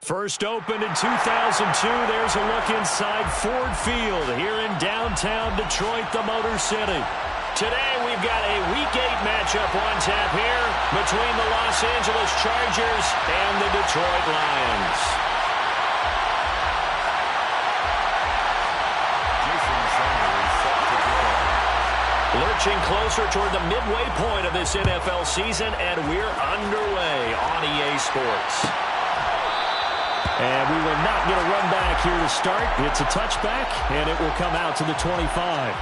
First opened in 2002. There's a look inside Ford Field here in downtown Detroit, the Motor City. Today we've got a Week 8 matchup on tap here between the Los Angeles Chargers and the Detroit Lions. Lurching closer toward the midway point of this NFL season, and we're underway on EA Sports. And we will not get a run back here to start. It's a touchback, and it will come out to the 25.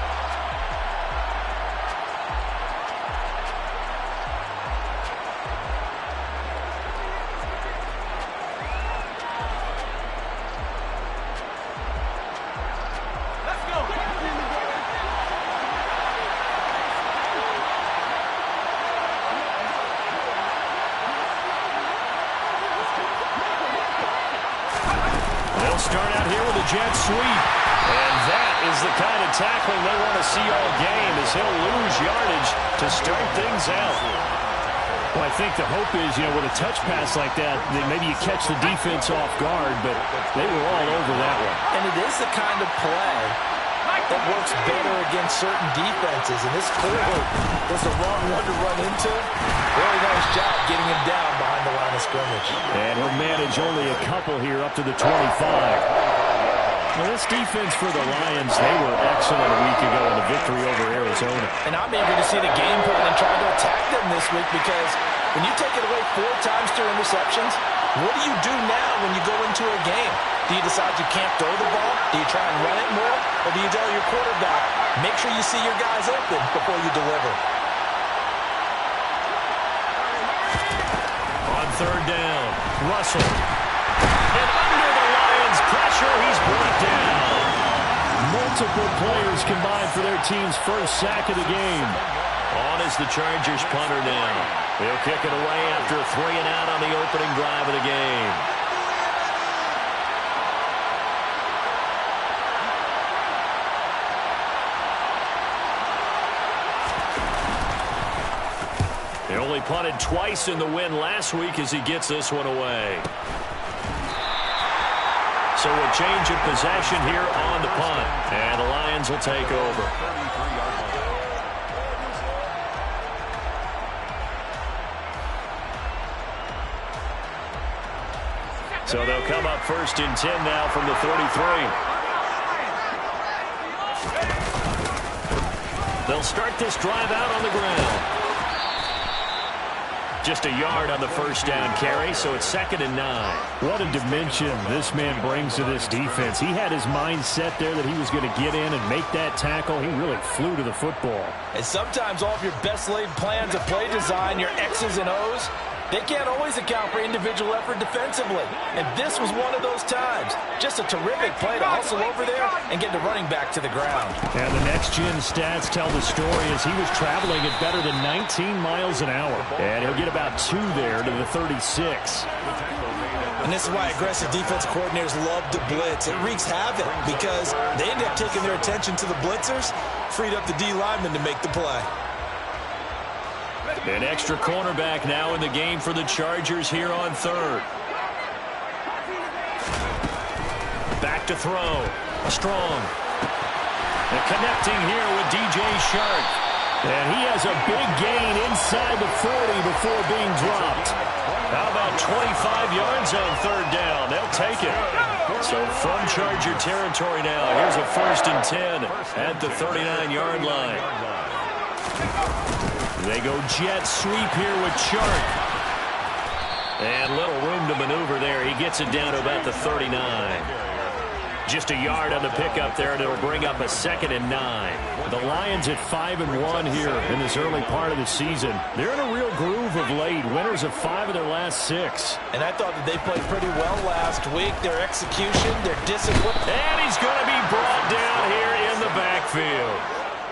Start out here with a jet sweep. And that is the kind of tackling they want to see all game, as he'll lose yardage to start things out. Well, I think the hope is, with a touch pass like that maybe you catch the defense off guard, but they were all over that one. And it is the kind of play that works better against certain defenses. And this clearly was the wrong one to run into. Really nice job getting him down behind the line of scrimmage. And he'll manage only a couple here up to the 25. Well, this defense for the Lions, they were excellent a week ago in the victory over Arizona. And I'm eager to see the game plan and try to attack them this week, because when you take it away 4 times through interceptions, what do you do now when you go into a game? Do you decide you can't throw the ball? Do you try and run it more? Or do you tell your quarterback, make sure you see your guys open before you deliver? On third down, Russell. And under the Lions' pressure, he's brought down. Multiple players combined for their team's first sack of the game. On is the Chargers punter now. They'll kick it away after a 3-and-out on the opening drive of the game. They only punted twice in the win last week as he gets this one away. So a change of possession here on the punt. And the Lions will take over. So they'll come up first and 10 now from the 33. They'll start this drive out on the ground. Just a yard on the first down carry, so it's 2nd and 9. What a dimension this man brings to this defense. He had his mind set there that he was going to get in and make that tackle. He really flew to the football. And sometimes all of your best laid plans of play design, your X's and O's, they can't always account for individual effort defensively. And this was one of those times. Just a terrific play to hustle over there and get the running back to the ground. And the next-gen stats tell the story as he was traveling at better than 19 miles an hour. And he'll get about 2 there to the 36. And this is why aggressive defense coordinators love to blitz. It wreaks havoc because they end up taking their attention to the blitzers, freed up the D lineman to make the play. An extra cornerback now in the game for the Chargers here on third. Back to throw. Strong. And connecting here with DJ Shark. And he has a big gain inside the 40 before being dropped. How about 25 yards on third down? They'll take it. So from Charger territory now, here's a 1st and 10 at the 39-yard line. They go jet sweep here with Chark. And little room to maneuver there. He gets it down to about the 39. Just a yard on the pickup there, and it'll bring up a 2nd and 9. The Lions at 5-1 here in this early part of the season. They're in a real groove of late. Winners of 5 of their last 6. And I thought that they played pretty well last week. Their execution, their discipline. And he's going to be brought down here in the backfield.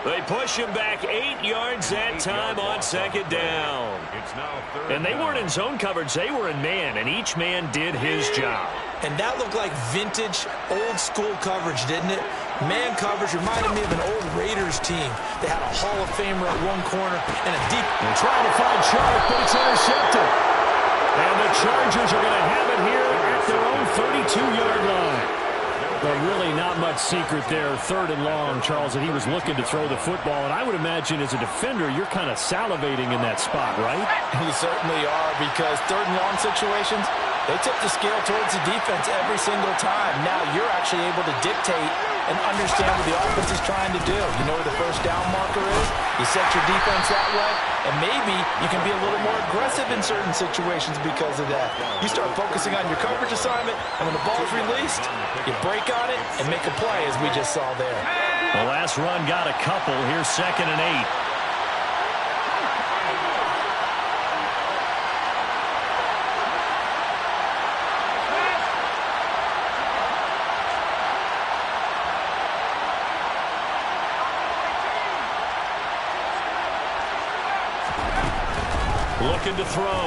They push him back 8 yards that time on 2nd down. And they weren't in zone coverage. They were in man, and each man did his job. And that looked like vintage, old-school coverage, didn't it? Man coverage reminded me of an old Raiders team. They had a Hall of Famer at one corner and a deep... They're trying to find Chark, but it's intercepted. And the Chargers are going to have it here at their own 32-yard line. But really not much secret there. 3rd and long, Charles, and he was looking to throw the football. And I would imagine as a defender, you're kind of salivating in that spot, right? You certainly are, because 3rd and long situations, they tip the scale towards the defense every single time. Now you're actually able to dictate and understand what the offense is trying to do. You know where the first down marker is. You set your defense that way, and maybe you can be a little more aggressive in certain situations because of that. You start focusing on your coverage assignment, and when the ball is released, you break on it and make a play, as we just saw there. The last run got a couple. Here's 2nd and 8. Looking to throw.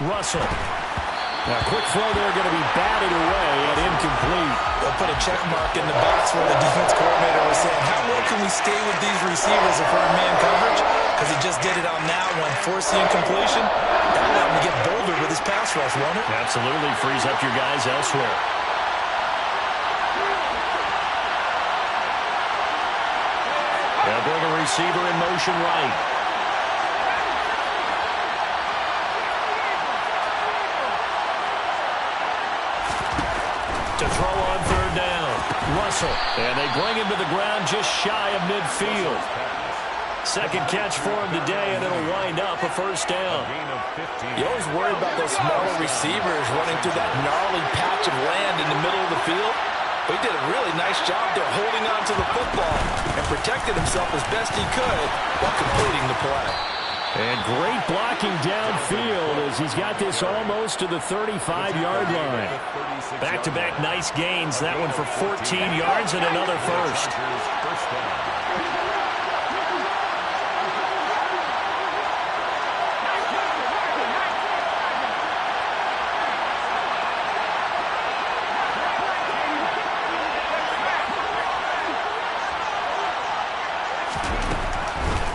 Russell. Now, quick throw there, going to be batted away and incomplete. They'll put a check mark in the box where the defense coordinator was saying, how well can we stay with these receivers if we're in man coverage? Because he just did it on that one. Force the incompletion. That'll let him get bolder with his pass rush, won't it? Absolutely. Frees up your guys elsewhere. They'll bring a receiver in motion right. To throw on 3rd down. Russell. And they bring him to the ground just shy of midfield. 2nd catch for him today, and it'll wind up a 1st down. You always worry about those smaller receivers running through that gnarly patch of land in the middle of the field. But he did a really nice job there holding on to the football and protected himself as best he could while completing the play. And great blocking downfield as he's got this almost to the 35-yard line. Back-to-back nice gains. That one for 14 yards and another 1st.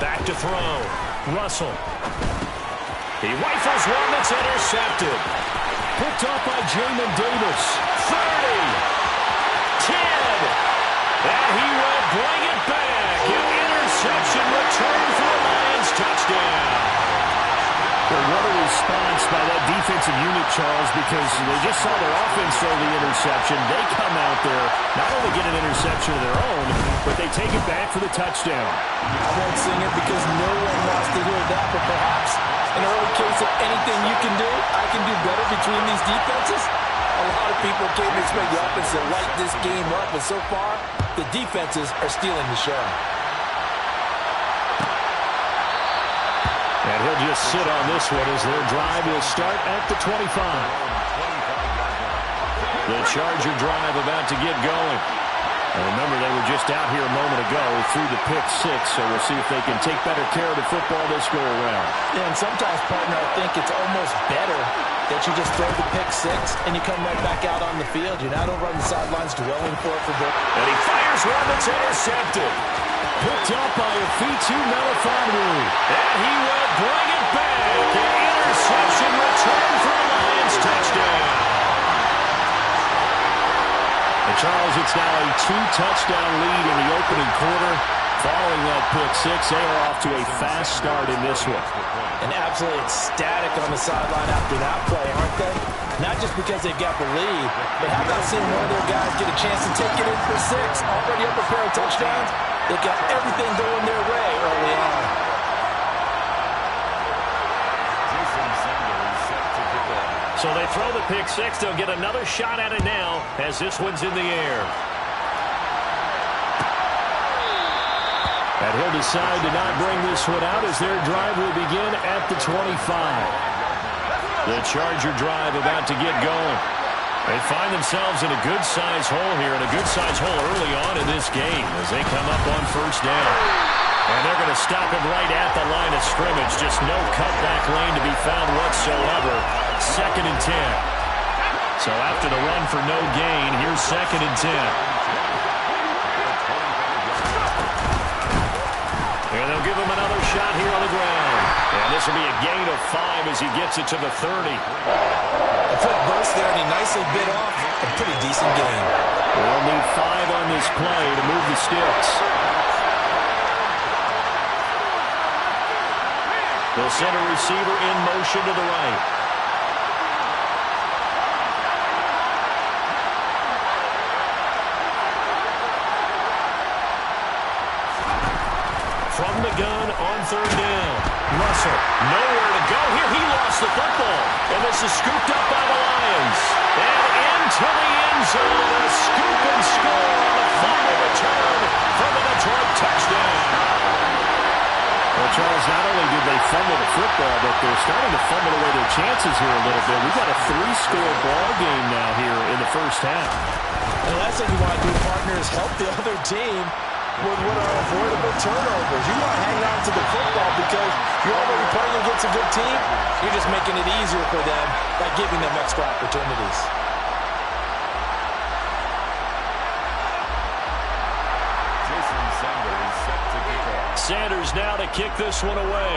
Back to throw. Russell. He rifles one that's intercepted. Picked up by Jamin Davis. 30. 10. And he will bring it back. An interception return for a Lions touchdown. Well, what a response by that defensive unit, Charles, because they just saw their offense throw the interception. They come out there, not only get an interception of their own, but they take it back for the touchdown. I won't sing it because no one wants to hear that, but perhaps in an early case of anything you can do, I can do better between these defenses. A lot of people can't expect the offense to light this game up, but so far, the defenses are stealing the show. And he'll just sit on this one as their drive will start at the 25. The Charger drive about to get going. And remember, they were just out here a moment ago through the pick 6, so we'll see if they can take better care of the football this go-around. Yeah, and sometimes, partner, I think it's almost better that you just throw the pick 6 and you come right back out on the field. You're not over on the sidelines dwelling for it for good. And he fires one that's intercepted. Picked up by a Fitu Melifonwu. And he will bring it back. An interception return for a Lions touchdown. And Charles, it's now a 2-touchdown lead in the opening quarter. Following that pick 6, they are off to a fast start in this one. And absolutely ecstatic on the sideline after that play, aren't they? Not just because they got the lead, but how about seeing one of their guys get a chance to take it in for 6? Already up a pair of touchdowns. They got everything going their way early on. So they throw the pick 6. They'll get another shot at it now as this one's in the air. And he'll decide to not bring this one out as their drive will begin at the 25. The Charger drive about to get going. They find themselves in a good-sized hole here, and a good-sized hole early on in this game as they come up on 1st down. And they're going to stop him right at the line of scrimmage. Just no cutback lane to be found whatsoever. 2nd and 10. So after the run for no gain, here's 2nd and 10. And they'll give him another shot here on the ground. And this will be a gain of 5 as he gets it to the 30. A quick burst there, and he nicely bit off a pretty decent gain. They'll need 5 on this play to move the sticks. They'll send a receiver in motion to the right. From the gun on 3rd down. Russell, nowhere to go here. He lost the football. And this is scooped up by the Lions. And into the end zone. A scoop and score on a fumble return for the Detroit touchdown. Well, Charles, not only did they fumble the football, but they're starting to fumble away their chances here a little bit. We've got a 3-score ball game now here in the first half. And the last thing you want to do, partner, is help the other team with what are avoidable turnovers. You want to hang on to the football because you're already playing against a good team. You're just making it easier for them by giving them extra opportunities. Sanders now to kick this one away.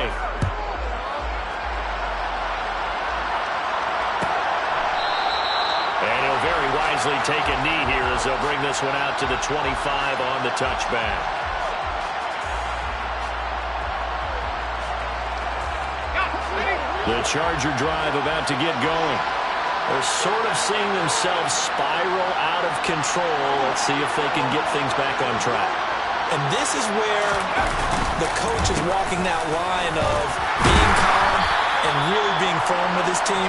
And he'll very wisely take a knee here as they'll bring this one out to the 25 on the touchback. The Charger drive about to get going. They're sort of seeing themselves spiral out of control. Let's see if they can get things back on track. And this is where the coach is walking that line of being calm and really being firm with his team.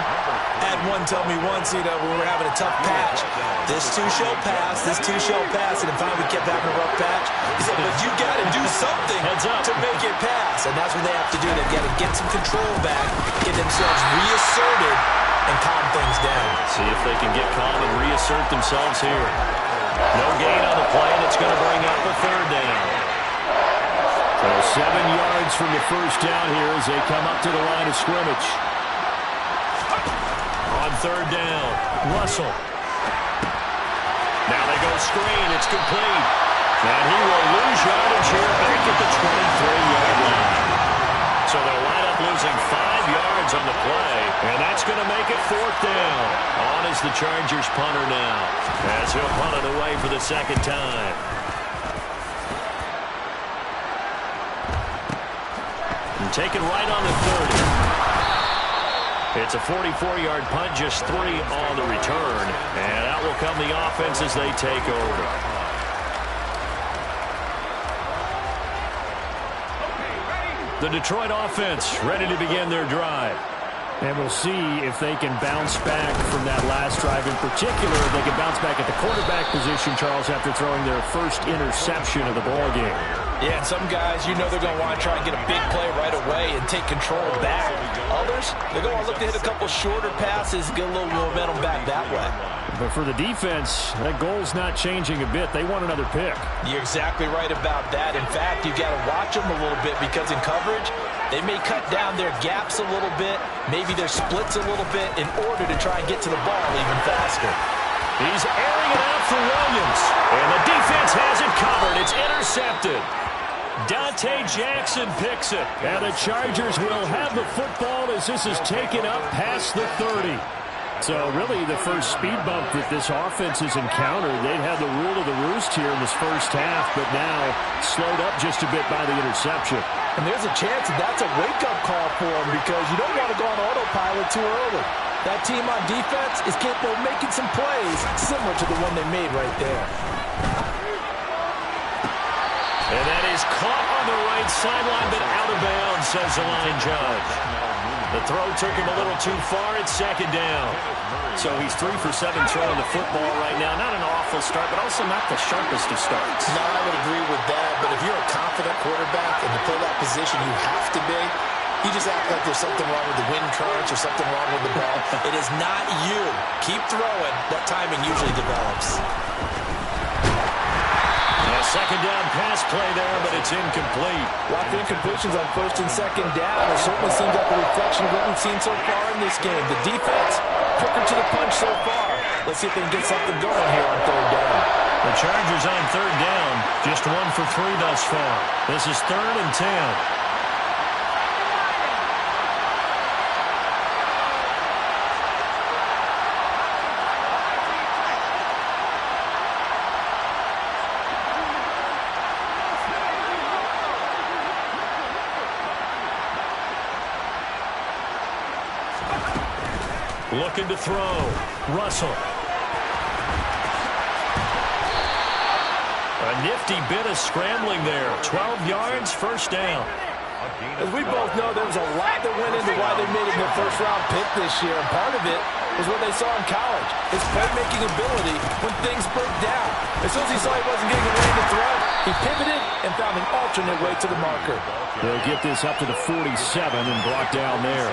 I had one tell me once, when we were having a tough patch, this too shall pass, this too shall pass, and finally we kept having a rough patch. He said, but you got to do something to make it pass. And that's what they have to do. They've got to get some control back, get themselves reasserted, and calm things down. See if they can get calm and reassert themselves here. No gain on the play, and it's going to bring up a 3rd down. So 7 yards from the first down here as they come up to the line of scrimmage. On 3rd down, Russell. Now they go screen. It's complete. And he will lose yardage here back at the 23-yard line. So they'll wind up losing 5 yards on the play, and that's going to make it 4th down. On is the Chargers punter now, as he'll punt it away for the 2nd time. And taken right on the 30. It's a 44-yard punt, just 3 on the return, and out will come the offense as they take over. The Detroit offense ready to begin their drive. And we'll see if they can bounce back from that last drive. In particular, if they can bounce back at the quarterback position, Charles, after throwing their first interception of the ball game. Yeah, and some guys, they're going to want to try and get a big play right away and take control back. Others, they're going to look to hit a couple shorter passes, get a little momentum back that way. But for the defense, that goal's not changing a bit. They want another pick. You're exactly right about that. In fact, you've got to watch them a little bit because in coverage, they may cut down their gaps a little bit, maybe their splits a little bit in order to try and get to the ball even faster. He's airing it out for Williams. And the defense has it covered. It's intercepted. Dante Jackson picks it. And the Chargers will have the football as this is taken up past the 30. So really the first speed bump that this offense has encountered. They'd had the rule of the roost here in this first half, but now slowed up just a bit by the interception. And there's a chance that that's a wake-up call for them because you don't want to go on autopilot too early. That team on defense is capable of making some plays similar to the one they made right there. And that is caught on the right sideline, but out of bounds, says the line judge. The throw took him a little too far. It's 2nd down. So he's 3 for 7 throwing the football right now. Not an awful start, but also not the sharpest of starts. No, I would agree with that. But if you're a confident quarterback and to play that position, you have to be. You just act like there's something wrong with the wind currents or something wrong with the ball. It is not you. Keep throwing. That timing usually develops. A 2nd down pass play there, but it's incomplete. A lot of incompletions on 1st and 2nd down. It certainly seems like a reflection of what we've seen so far in this game. The defense, quicker to the punch so far. Let's see if they can get something going here on 3rd down. The Chargers on 3rd down, just 1 for 3 thus far. This is 3rd and 10. Looking to throw. Russell. A nifty bit of scrambling there. 12 yards, first down. As we both know, there was a lot that went into why they made it their first-round pick this year, and part of it was what they saw in college, his playmaking ability when things broke down. As soon as he saw he wasn't getting away to throw, he pivoted and found an alternate way to the marker. They'll get this up to the 47 and brought down there.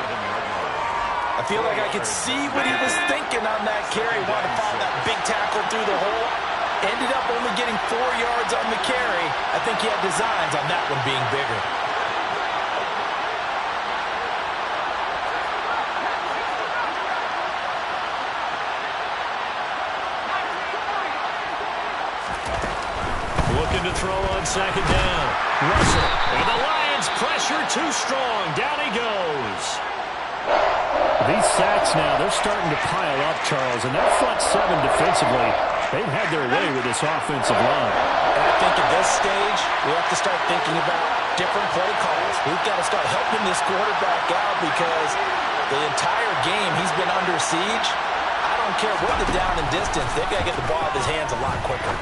I feel like I could see what he was thinking on that carry. Wanted to follow that big tackle through the hole. Ended up only getting 4 yards on the carry. I think he had designs on that one being bigger. Looking to throw on second down. Russell. And the Lions pressure too strong. Down he goes. These sacks now, they're starting to pile up, Charles. And that front seven defensively, they've had their way with this offensive line. And I think at this stage, we have to start thinking about different play calls. We've got to start helping this quarterback out because the entire game he's been under siege. I don't care what the down and distance. They've got to get the ball out of his hands a lot quicker.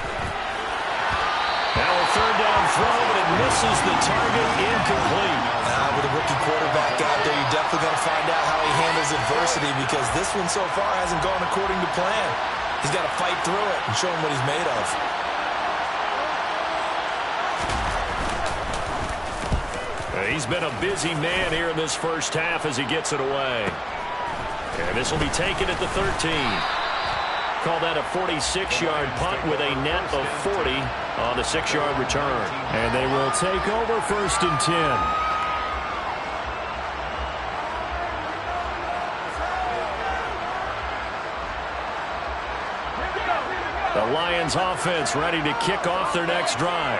Now a third down throw, but it misses the target, incomplete. With a rookie quarterback out there, you're definitely going to find out how he handles adversity because this one so far hasn't gone according to plan. He's got to fight through it and show him what he's made of. He's been a busy man here in this first half as he gets it away. And this will be taken at the 13. Call that a 46-yard punt with a net of 40 on the 6-yard return. And they will take over first and 10. The Lions offense ready to kick off their next drive.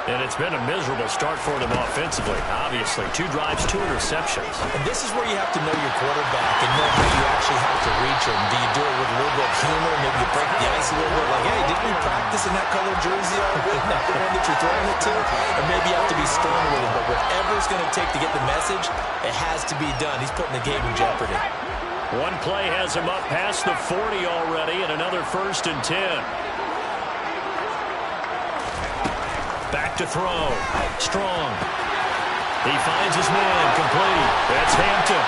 And it's been a miserable start for them offensively. Obviously, 2 drives, 2 interceptions. And this is where you have to know your quarterback and know how you actually have to reach him. Do you do it with a little bit of humor? Maybe you break the ice a little bit. Like, hey, didn't we practice in that color jersey already? Not the one that you're throwing it to? Or maybe you have to be stern with him. But whatever it's going to take to get the message, it has to be done. He's putting the game in jeopardy. One play has him up past the 40 already, and another first and 10. Back to throw. Strong. He finds his man. Complete. That's Hampton.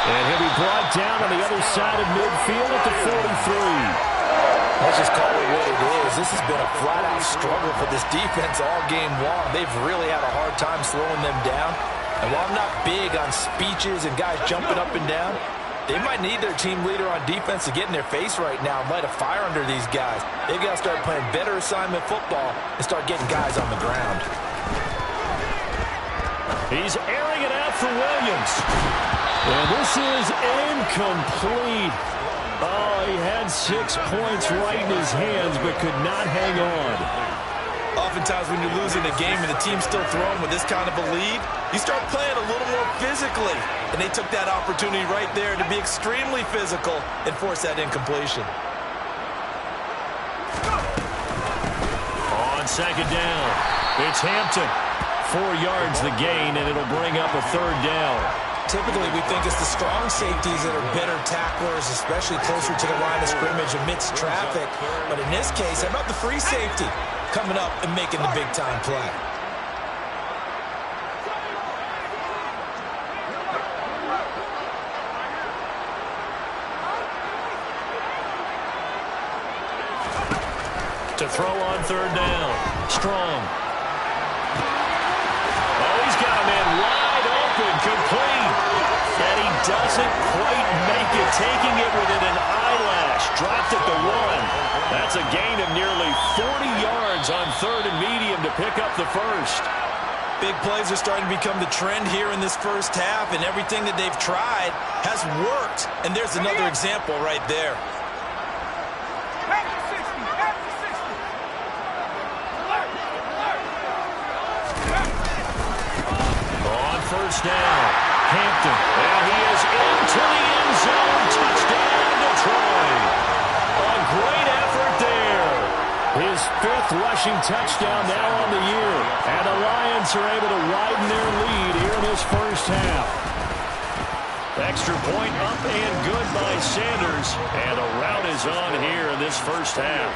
And he'll be brought down on the other side of midfield at the 43. Let's just call it what it is. This has been a flat-out struggle for this defense all game long. They've really had a hard time slowing them down. And while I'm not big on speeches and guys jumping up and down, they might need their team leader on defense to get in their face right now and light a fire under these guys. They've got to start playing better assignment football and start getting guys on the ground. He's airing it out for Williams. And this is incomplete. Oh, he had 6 points right in his hands but could not hang on. Oftentimes when you're losing a game and the team's still throwing with this kind of a lead, you start playing a little more physically. And they took that opportunity right there to be extremely physical and force that incompletion. On second down, it's Hampton. 4 yards the gain, and it'll bring up a third down. Typically, we think it's the strong safeties that are better tacklers, especially closer to the line of scrimmage amidst traffic. But in this case, how about the free safety coming up and making the big-time play? To throw on third down. Strong. Oh, he's got a man wide open, complete. And he doesn't quite make it, taking it within an eyelash. Dropped at the 1. That's a gain of nearly 40 yards on third and medium to pick up the first. Big plays are starting to become the trend here in this first half, and everything that they've tried has worked. And there's another example right there. First down. Hampton. And he is into the end zone. Touchdown, Detroit. A great effort there. His 5th rushing touchdown now on the year. And the Lions are able to widen their lead here in this first half. Extra point up and good by Sanders. And a rout is on here in this first half.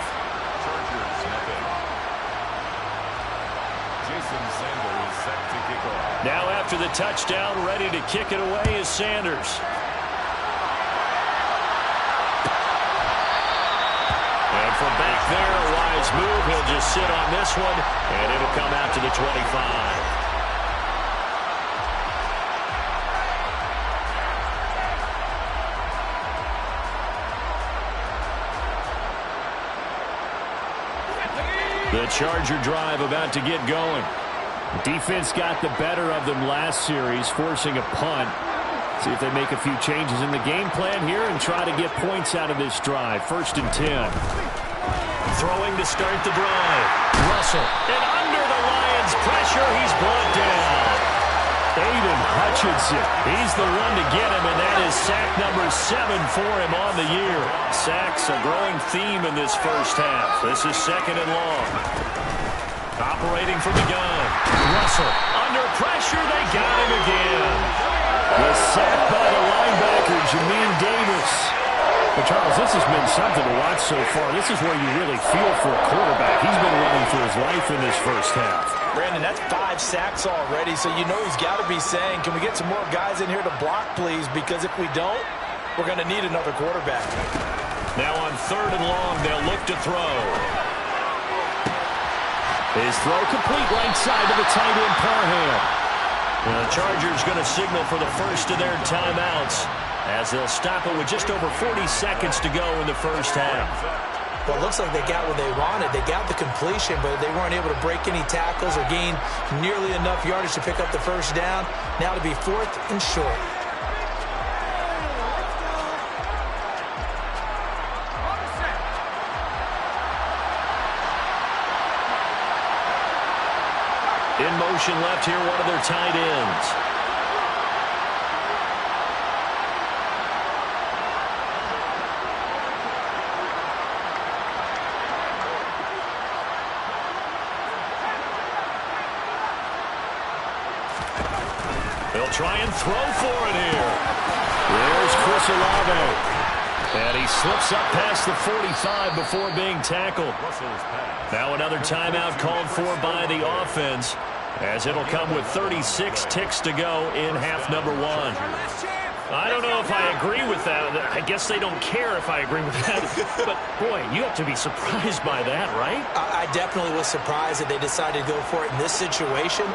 Now after the touchdown, ready to kick it away is Sanders. And from back there, a wise move. He'll just sit on this one, and it'll come out to the 25. The Charger drive about to get going. Defense got the better of them last series, forcing a punt. See if they make a few changes in the game plan here and try to get points out of this drive. 1st and 10. Throwing to start the drive. Russell. And under the Lions' pressure, he's brought down. Aiden Hutchinson. He's the one to get him, and that is sack number 7 for him on the year. Sacks a growing theme in this first half. This is 2nd and long. Operating from the gun. Russell. Under pressure, they got him again. The sack by the linebacker, Jamin Davis. But, Charles, this has been something to watch so far. This is where you really feel for a quarterback. He's been running for his life in this first half. Brandon, that's 5 sacks already, so you know he's got to be saying, can we get some more guys in here to block, please? Because if we don't, we're going to need another quarterback. Now on 3rd and long, they'll look to throw. His throw complete right side to the tight end, Parham. The Chargers going to signal for the first of their timeouts as they'll stop it with just over 40 seconds to go in the first half. Well, it looks like they got what they wanted. They got the completion, but they weren't able to break any tackles or gain nearly enough yardage to pick up the first down. Now to be 4th and short. In motion left here, one of their tight ends. They'll try and throw for it here. There's Chris Olave. And he slips up past the 45 before being tackled. Now another timeout called for by the offense, as it'll come with 36 ticks to go in half number 1. I don't know if I agree with that. I guess they don't care if I agree with that. But, boy, you have to be surprised by that, right? I definitely was surprised that they decided to go for it in this situation.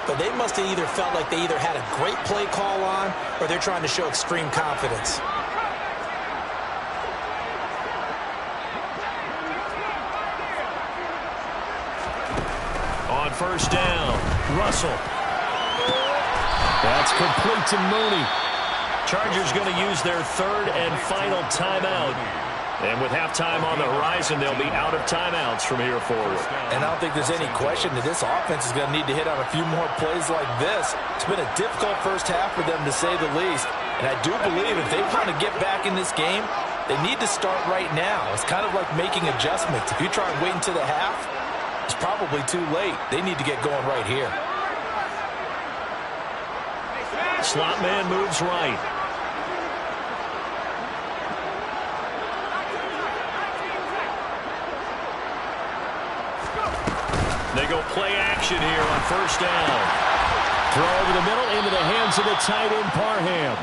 But they must have either felt like they either had a great play call on or they're trying to show extreme confidence. On 1st down, Russell. That's complete to Mooney. Chargers going to use their 3rd and final timeout. And with halftime on the horizon, they'll be out of timeouts from here forward. And I don't think there's any question that this offense is going to need to hit on a few more plays like this. It's been a difficult first half for them, to say the least. And I do believe if they want to get back in this game, they need to start right now. It's kind of like making adjustments. If you try and wait until the half, it's probably too late. They need to get going right here. Slot man moves right. They go play action here on 1st down. Throw over the middle into the hands of the tight end, Parham.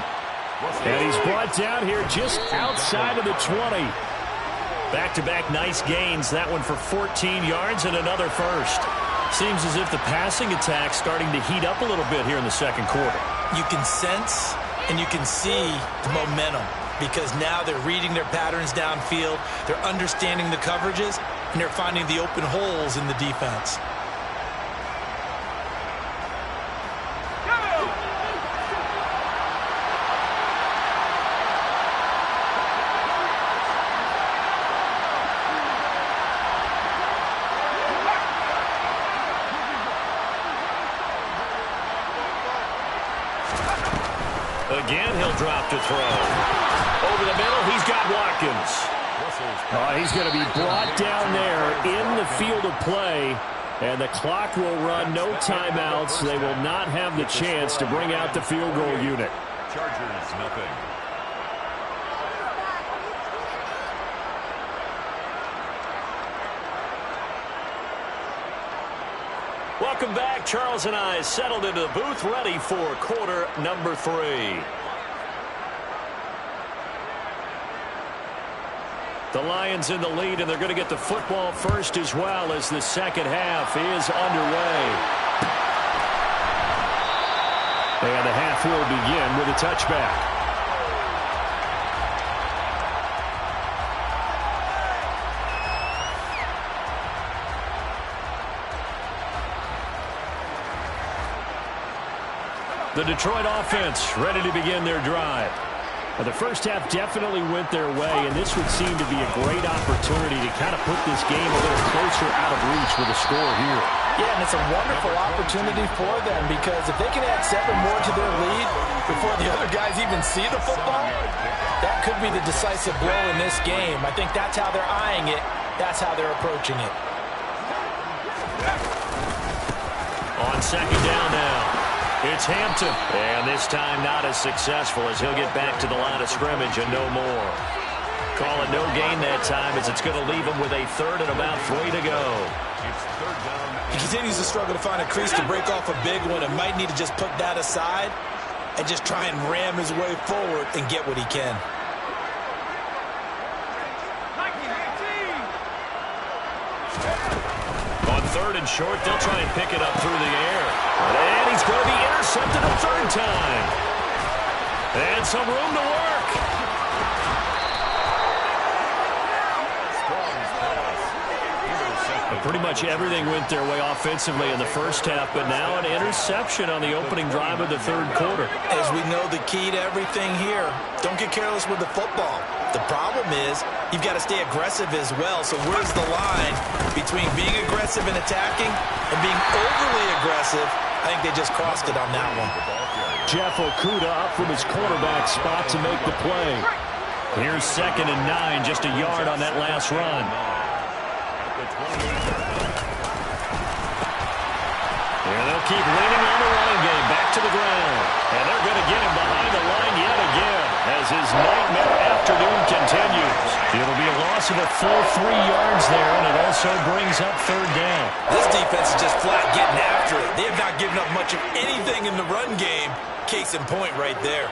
And he's brought down here just outside of the 20. Back-to-back nice gains. That one for 14 yards and another first. Seems as if the passing attack's starting to heat up a little bit here in the 2nd quarter. You can sense and you can see the momentum because now they're reading their patterns downfield, they're understanding the coverages, and they're finding the open holes in the defense. Again, he'll drop to throw. Over the middle, he's got Watkins. He's going to be brought down there in the field of play, and the clock will run. No timeouts. They will not have the chance to bring out the field goal unit. Chargers, nothing. Welcome back. Charles and I settled into the booth, ready for quarter number 3. The Lions in the lead, and they're going to get the football first as well as the second half is underway. And the half will begin with a touchback. The Detroit offense ready to begin their drive. Well, the first half definitely went their way, and this would seem to be a great opportunity to kind of put this game a little closer out of reach with a score here. Yeah, and it's a wonderful opportunity for them because if they can add 7 more to their lead before the other guys even see the football, that could be the decisive blow in this game. I think that's how they're eyeing it. That's how they're approaching it. On second down now. It's Hampton, and this time not as successful as he'll get back to the line of scrimmage and no more. Call it no gain that time as it's going to leave him with a third and about 3 to go. He continues to struggle to find a crease to break off a big one and might need to just put that aside and just try and ram his way forward and get what he can. On third and short, they'll try and pick it up through the air. And he's going to be intercepted a third time. And some room to work. Pretty much everything went their way offensively in the first half, but now an interception on the opening drive of the third quarter. As we know, the key to everything here, don't get careless with the football. The problem is you've got to stay aggressive as well. So where's the line between being aggressive and attacking and being overly aggressive? I think they just crossed it on that one. Jeff Okudah up from his quarterback spot to make the play. Here's 2nd and 9, just a yard on that last run. And they'll keep leaning on the running game back to the ground. And they're going to get him behind the line yet again as his nightmare afternoon continues. It'll be a loss of a full 3 yards there, and it also brings up third down. This defense is just flat getting after it. They have not given up much of anything in the run game. Case in point right there.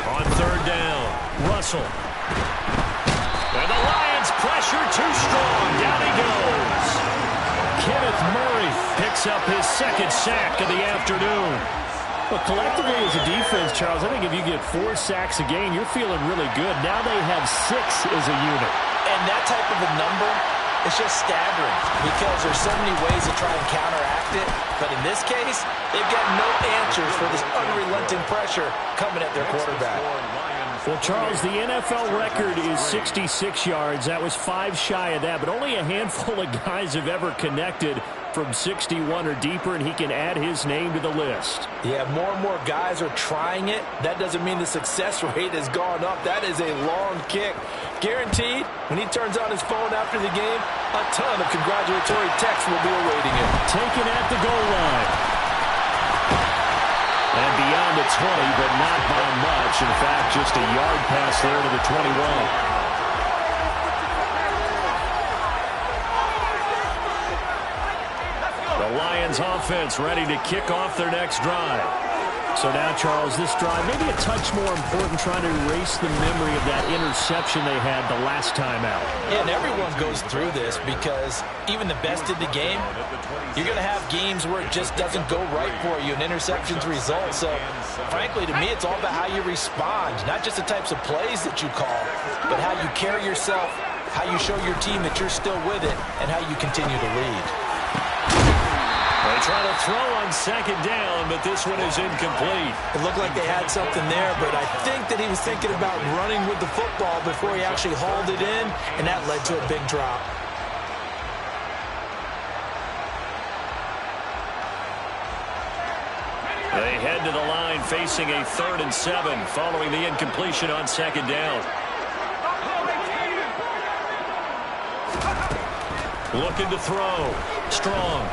On third down, Russell. And the Lions pressure too strong. Down he goes. Kenneth Murray picks up his 2nd sack of the afternoon. Well, collectively as a defense, Charles, I think if you get 4 sacks a game, you're feeling really good. Now they have 6 as a unit. And that type of a number is just staggering because there's so many ways to try and counteract it. But in this case, they've got no answers for this unrelenting pressure coming at their quarterback. Well, Charles, the NFL record is 66 yards. That was 5 shy of that, but only a handful of guys have ever connected from 61 or deeper, and he can add his name to the list. Yeah, more and more guys are trying it. That doesn't mean the success rate has gone up. That is a long kick. Guaranteed, when he turns on his phone after the game, a ton of congratulatory texts will be awaiting him. Taken at the goal line. And beyond the 20, but not by much. In fact, just a yard pass there to the 21. The Lions offense ready to kick off their next drive. So now, Charles, this drive maybe a touch more important, trying to erase the memory of that interception they had the last time out. Yeah, and everyone goes through this because even the best in the game, you're going to have games where it just doesn't go right for you and interceptions result. So, frankly, to me, it's all about how you respond, not just the types of plays that you call, but how you carry yourself, how you show your team that you're still with it, and how you continue to lead. They try to throw on second down, but this one is incomplete. It looked like they had something there, but I think that he was thinking about running with the football before he actually hauled it in, and that led to a big drop. They head to the line facing a 3rd and 7 following the incompletion on second down. Looking to throw. Strong.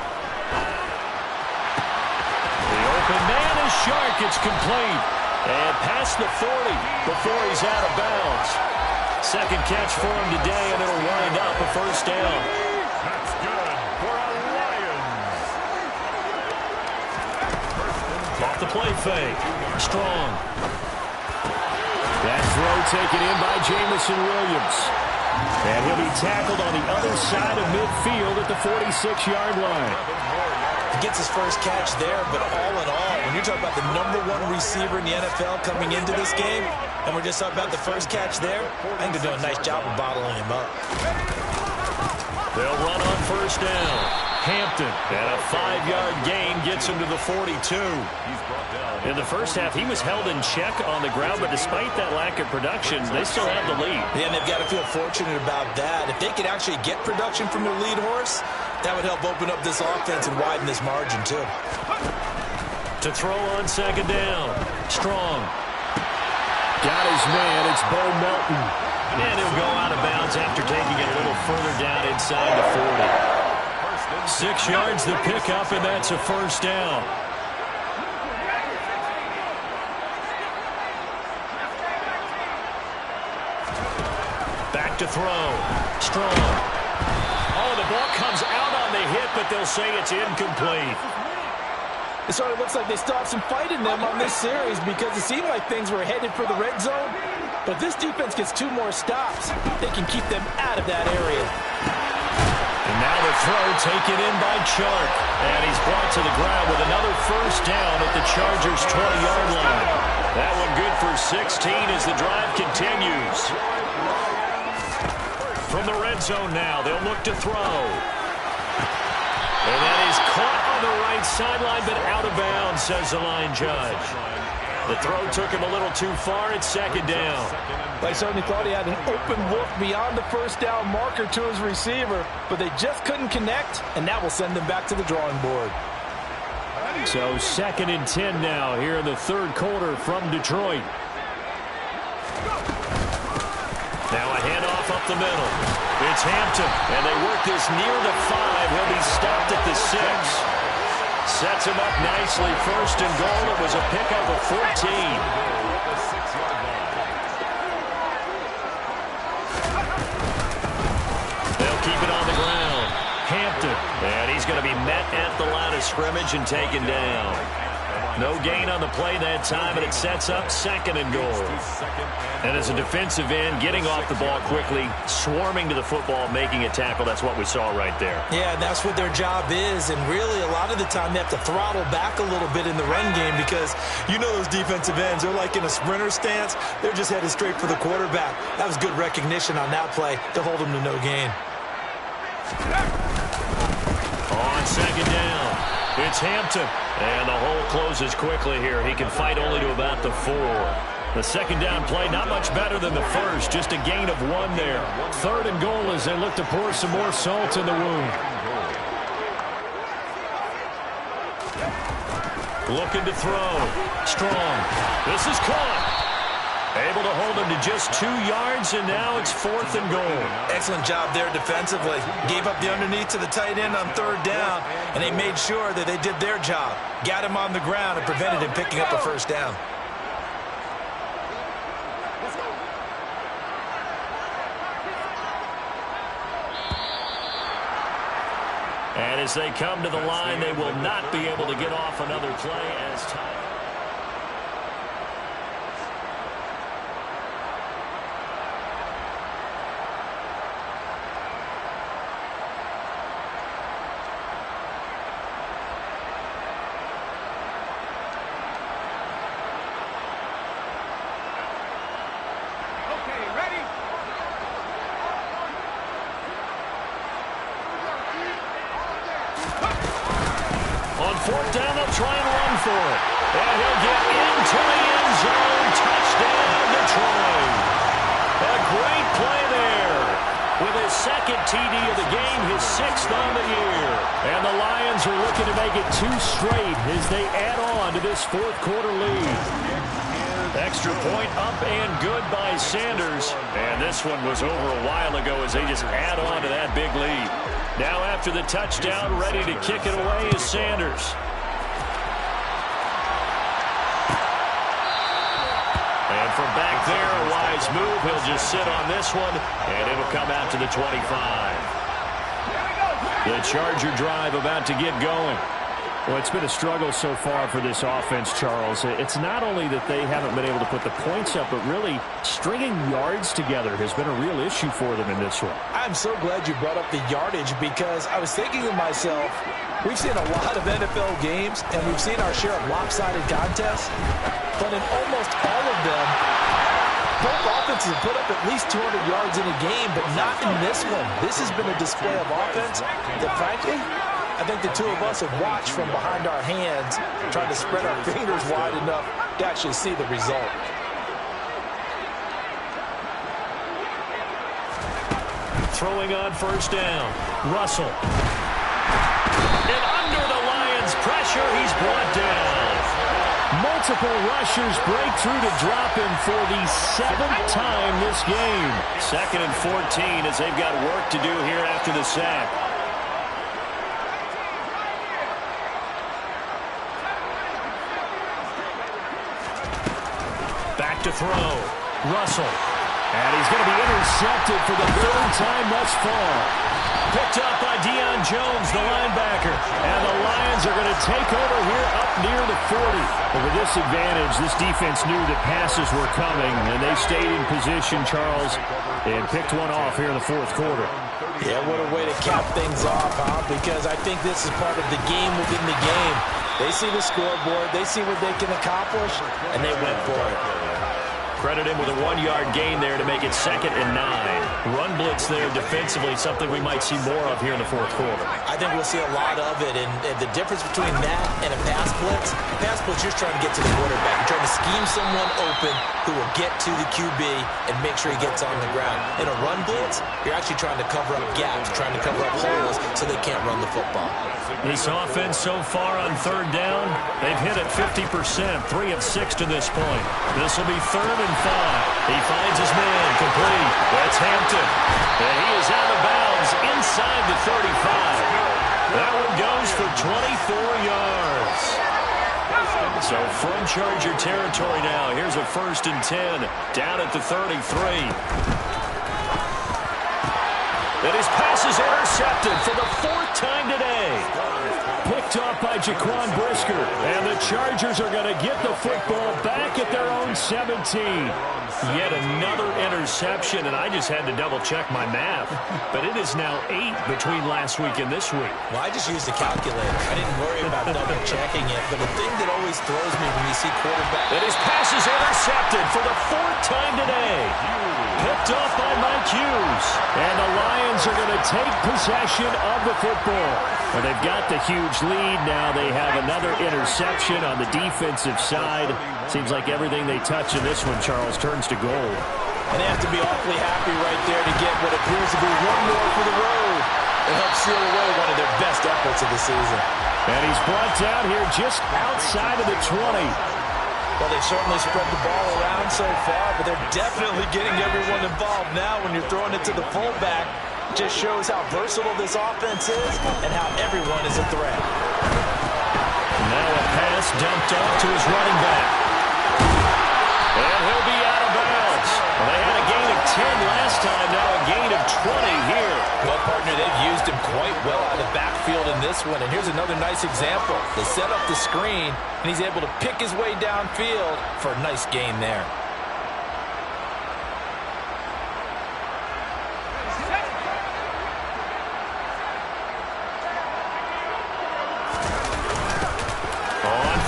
The open man is Shark. It's complete. And past the 40 before he's out of bounds. Second catch for him today, and it'll wind up a first down. That's good for a Lions. Off the play fake. Strong. That throw taken in by Jamison Williams. And he'll be tackled on the other side of midfield at the 46-yard line. He gets his first catch there, but all in all, when you're talking about the #1 receiver in the NFL coming into this game, and we're just talking about the first catch there, I think they're doing a nice job of bottling him up. They'll run on first down. Hampton, and a 5-yard gain gets him to the 42. In the first half, he was held in check on the ground, but despite that lack of production, they still have the lead. Yeah, and they've got to feel fortunate about that. If they could actually get production from their lead horse, that would help open up this offense and widen this margin, too. To throw on second down. Strong. Got his man. It's Bo Melton. And he'll go out of bounds after taking it a little further down inside the 40. 6 yards the pickup, and that's a first down. Back to throw. Strong. Oh, the ball comes out on the hit, but they'll say it's incomplete. It sort of looks like they still have some fight in them on this series because it seemed like things were headed for the red zone. But if this defense gets 2 more stops, they can keep them out of that area. And now the throw taken in by Chark. And he's brought to the ground with another first down at the Chargers' 20-yard line. That one good for 16 as the drive continues. From the red zone now, they'll look to throw. And that is caught on the right sideline, but out of bounds, says the line judge. The throw took him a little too far. It's second down. They certainly thought he had an open look beyond the first down marker to his receiver, but they just couldn't connect, and that will send them back to the drawing board. So 2nd and 10 now here in the third quarter from Detroit. Now a handoff up the middle. It's Hampton, and they work this near the 5. He'll be stopped at the 6. Sets him up nicely. First and goal. It was a pickup of 14. They'll keep it on the ground. Hampton, and he's going to be met at the line of scrimmage and taken down. No gain on the play that time, and it sets up 2nd and goal. And as a defensive end, getting off the ball quickly, swarming to the football, making a tackle, that's what we saw right there. Yeah, and that's what their job is, and really a lot of the time they have to throttle back a little bit in the run game because you know those defensive ends, they're like in a sprinter stance. They're just headed straight for the quarterback. That was good recognition on that play to hold them to no gain. On second down, it's Hampton. And the hole closes quickly here. He can fight only to about the 4. The second down play, not much better than the first. Just a gain of 1 there. 3rd and goal as they look to pour some more salt in the wound. Looking to throw. Strong. This is caught. Able to hold him to just 2 yards, and now it's 4th and goal. Excellent job there defensively. Gave up the underneath to the tight end on 3rd down, and they made sure that they did their job. Got him on the ground and prevented him picking up a first down. And as they come to the line, they will not be able to get off another play as time. On 4th down, they'll try and run for it. And he'll get into the end zone. Touchdown, Detroit. A great play there. With his 2nd TD of the game, his 6th on the year. And the Lions are looking to make it 2 straight as they add on to this 4th quarter lead. Extra point up and good by Sanders. And this one was over a while ago as they just add on to that big lead. Now after the touchdown, ready to kick it away is Sanders. And from back there, a wise move. He'll just sit on this one, and it'll come out to the 25. The Charger drive about to get going. Well, it's been a struggle so far for this offense, Charles. It's not only that they haven't been able to put the points up, but really stringing yards together has been a real issue for them in this one. I'm so glad you brought up the yardage because I was thinking to myself, we've seen a lot of NFL games, and we've seen our share of lopsided contests, but in almost all of them, both offenses have put up at least 200 yards in a game, but not in this one. This has been a display of offense that, frankly, I think the two of us have watched from behind our hands, trying to spread our fingers wide enough to actually see the result. Throwing on first down. Russell. And under the Lions' pressure, he's brought down. Multiple rushers break through to drop him for the 7th time this game. 2nd and 14 as they've got work to do here after the sack. Back to throw. Russell. And he's going to be intercepted for the 3rd time thus far. Picked up by Deion Jones, the linebacker. And the Lions are going to take over here up near the 40. But with this advantage, this defense knew that passes were coming, and they stayed in position, Charles, and picked one off here in the 4th quarter. Yeah, what a way to cap things off, huh? Because I think this is part of the game within the game. They see the scoreboard, they see what they can accomplish, and they went for it. Credit him with a 1-yard gain there to make it 2nd and 9. Run blitz there defensively, something we might see more of here in the 4th quarter. I think we'll see a lot of it, and the difference between that and a pass blitz, you're trying to get to the quarterback. You're trying to scheme someone open who will get to the QB and make sure he gets on the ground. In a run blitz, you're actually trying to cover up gaps, trying to cover up holes so they can't run the football. This offense so far on 3rd down, they've hit it 50%, 3 of 6 to this point. This will be 3rd and 5. He finds his man, complete. That's Hampton. And he is out of bounds inside the 35. That one goes for 24 yards. So from Charger territory now, here's a 1st and 10 down at the 33. And his pass is intercepted for the 4th time today. Picked off by Jaquan Brisker. And the Chargers are going to get the football back at their own 17. Yet another interception, and I just had to double-check my math. But it is now 8 between last week and this week. Well, I just used a calculator. I didn't worry about double-checking it. But the thing that always throws me when you see quarterbacks... And his pass is intercepted for the 4th time today. Picked off by Mike Hughes. And the Lions are going to take possession of the football. Well, they've got the huge lead now. They have another interception on the defensive side. Seems like everything they touch in this one, Charles, turns to gold. And they have to be awfully happy right there to get what appears to be one more for the road. It helps seal away one of their best efforts of the season. And he's brought down here just outside of the 20. Well, they've certainly spread the ball around so far, but they're definitely getting everyone involved now when you're throwing it to the fullback. Just shows how versatile this offense is and how everyone is a threat. Now a pass dumped off to his running back. And he'll be out of bounds. Well, they had a gain of 10 last time, now a gain of 20 here. Well, partner, they've used him quite well out of the backfield in this one. And here's another nice example. They set up the screen, and he's able to pick his way downfield for a nice gain there.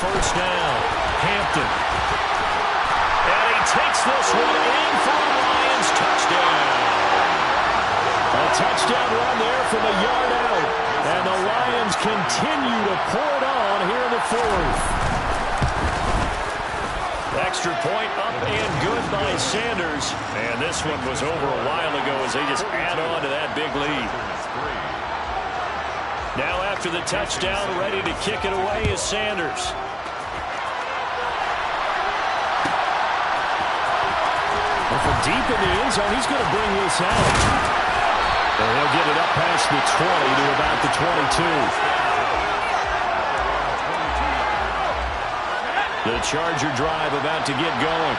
First down, Hampton. And he takes this one in for the Lions touchdown. A touchdown run there from a yard out. And the Lions continue to pour it on here in the 4th. Extra point up and good by Sanders. And this one was over a while ago as they just add on to that big lead. Now after the touchdown, ready to kick it away is Sanders. From deep in the end zone, he's going to bring this out. And he'll get it up past the 20 to about the 22. The Charger drive about to get going.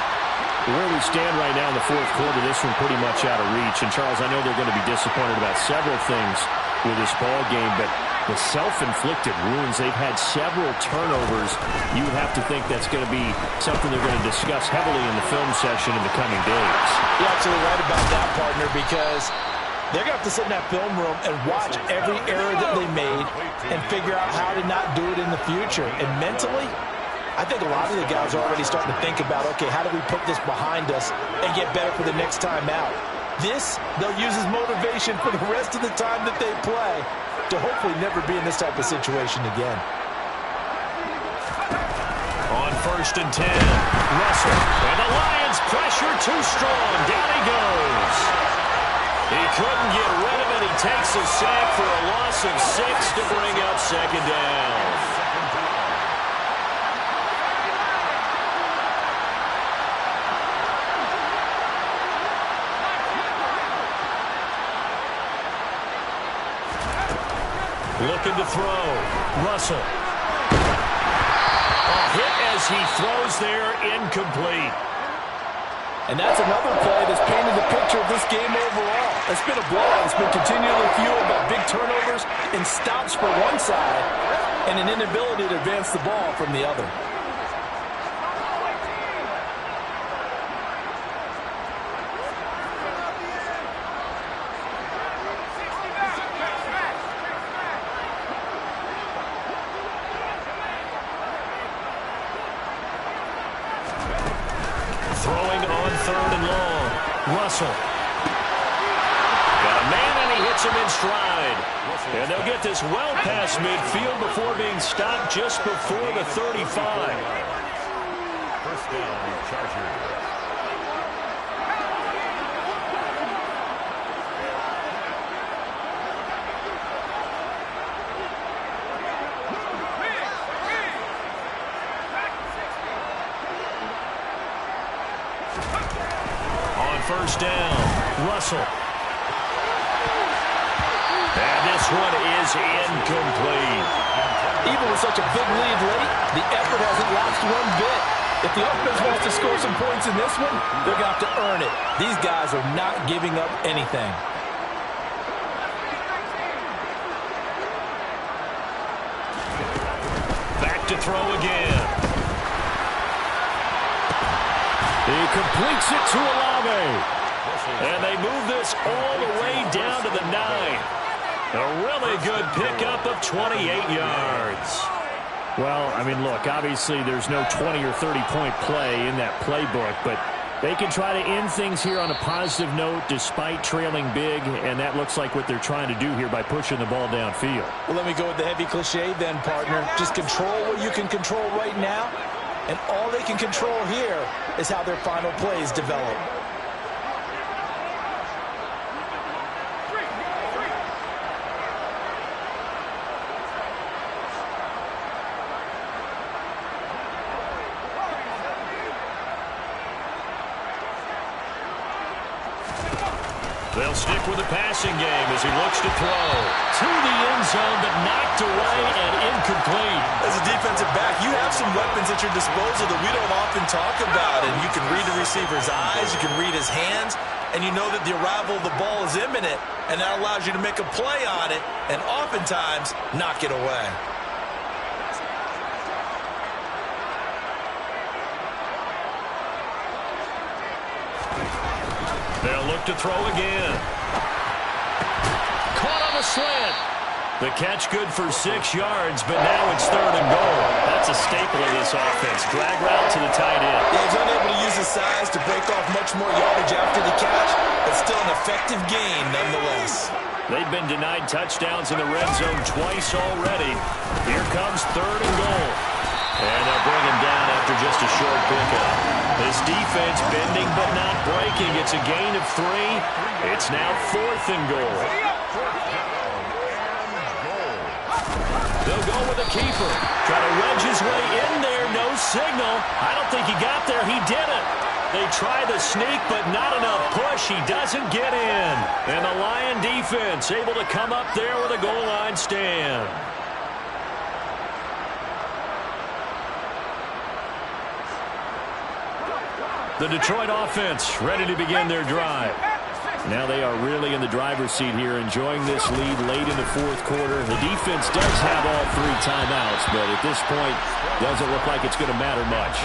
Where we stand right now in the fourth quarter, this one pretty much out of reach. And, Charles, I know they're going to be disappointed about several things with this ball game, but the self-inflicted wounds, they've had several turnovers. You would have to think that's going to be something they're going to discuss heavily in the film session in the coming days. You're absolutely right about that, partner, because they're going to have to sit in that film room and watch every error that they made and figure out how to not do it in the future. And mentally, I think a lot of the guys are already starting to think about, okay, how do we put this behind us and get better for the next time out? This, they'll use as motivation for the rest of the time that they play to hopefully never be in this type of situation again. On 1st and 10, Russell. And the Lions pressure too strong. Down he goes. He couldn't get rid of it. He takes a sack for a loss of 6 to bring up 2nd down. Looking to throw. Russell. A hit as he throws there, incomplete. And that's another play that's painted the picture of this game overall. It's been a blowout. It's been continually fueled by big turnovers and stops for one side and an inability to advance the ball from the other. Throwing on 3rd and long. Russell. Got a man, and he hits him in stride. And they'll get this well past midfield before being stopped just before the 35. First down, Chargers. First down, Russell. And this one is incomplete. Even with such a big lead late, the effort hasn't lapsed one bit. If the offense wants to score some points in this one, they're going to have to earn it. These guys are not giving up anything. Back to throw again. He completes it to Olave. And they move this all the way down to the 9. A really good pickup of 28 yards. Well, I mean, look, obviously there's no 20 or 30-point play in that playbook, but they can try to end things here on a positive note despite trailing big, and that looks like what they're trying to do here by pushing the ball downfield. Well, let me go with the heavy cliche then, partner. Just control what you can control right now. And all they can control here is how their final plays develop. They'll stick with the passing game as he looks to throw. To the end zone, but knocked away and incomplete. As a defensive back, you have some weapons at your disposal that we don't often talk about. And you can read the receiver's eyes, you can read his hands, and you know that the arrival of the ball is imminent, and that allows you to make a play on it and oftentimes knock it away. They'll look to throw again. Caught on a slant. The catch good for 6 yards, but now it's 3rd and goal. That's a staple of this offense. Drag route to the tight end. Yeah, he's unable to use his size to break off much more yardage after the catch, but still an effective gain nonetheless. They've been denied touchdowns in the red zone twice already. Here comes 3rd and goal. And they'll bring him down after just a short pickup. This defense bending but not breaking. It's a gain of 3. It's now 4th and goal. They'll go with a keeper. Try to wedge his way in there. No signal. I don't think he got there. He didn't. They try the sneak, but not enough push. He doesn't get in. And the Lion defense able to come up there with a goal line stand. The Detroit offense ready to begin their drive. Now they are really in the driver's seat here, enjoying this lead late in the fourth quarter. The defense does have all 3 timeouts, but at this point, doesn't look like it's going to matter much.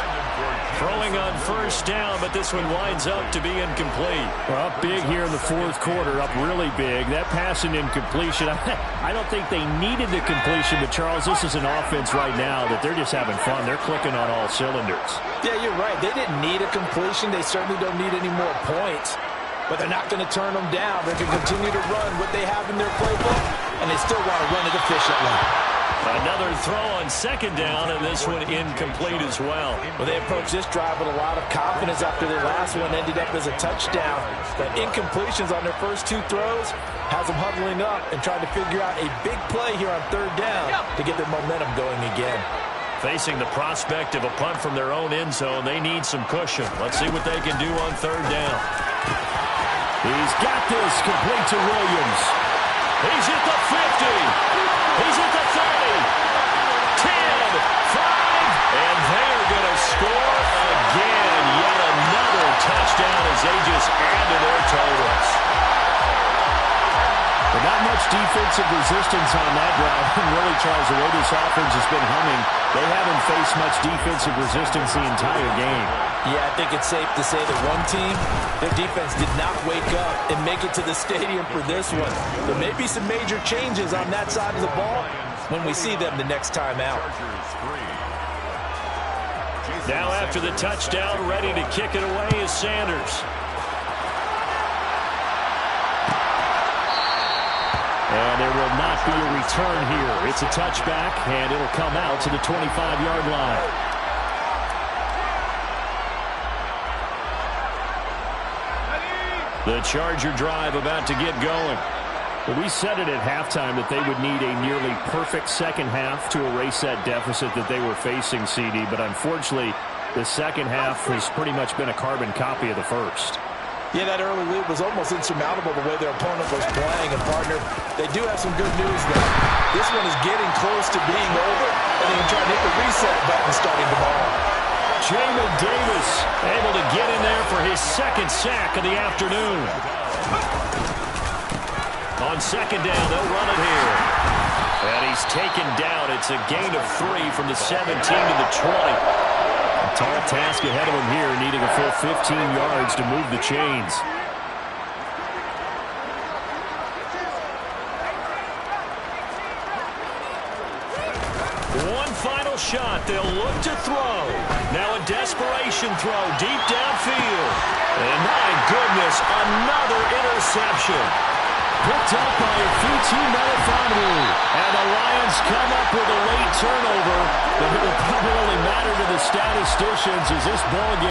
Throwing on first down, but this one winds up to be incomplete. Well, up big here in the fourth quarter, up really big. That pass and incompletion, I don't think they needed the completion, but Charles, this is an offense right now that they're just having fun. They're clicking on all cylinders. Yeah, you're right. They didn't need a completion. They certainly don't need any more points. But they're not going to turn them down. They're going to continue to run what they have in their playbook, and they still want to run it efficiently. Another throw on second down, and this one incomplete as well. Well, they approached this drive with a lot of confidence after their last one ended up as a touchdown. But incompletions on their first 2 throws has them huddling up and trying to figure out a big play here on third down to get their momentum going again. Facing the prospect of a punt from their own end zone, they need some cushion. Let's see what they can do on third down. He's got this complete to Williams. He's at the 50. He's at the 30. 10, 5, and they're going to score again. Yet another touchdown as they just add to their totals. But not much defensive resistance on that route. And really, Charles, the way this offense has been humming, they haven't faced much defensive resistance the entire game. Yeah, I think it's safe to say that one team, their defense did not wake up and make it to the stadium for this one. There may be some major changes on that side of the ball when we see them the next time out. Now after the touchdown, ready to kick it away is Sanders. And there will not be a return here. It's a touchback, and it'll come out to the 25-yard line. The Charger drive about to get going. Well, we said it at halftime that they would need a nearly perfect second half to erase that deficit that they were facing, CD. But unfortunately, the second half has pretty much been a carbon copy of the first. Yeah, that early lead was almost insurmountable the way their opponent was playing. And, partner, they do have some good news, though. This one is getting close to being over, and they can try to hit the reset button starting tomorrow. Jamin Davis able to get in there for his second sack of the afternoon. On second down, they'll run it here. And he's taken down. It's a gain of 3 from the 17 to the 20. A tall task ahead of him here, needing a full 15 yards to move the chains. One final shot. They'll look to throw. Now a desperation throw deep downfield. And my goodness, another interception. Picked up by a Futi-Melifonwu. And the Lions come up with a late turnover. But it will probably only matter to the statisticians as this ball game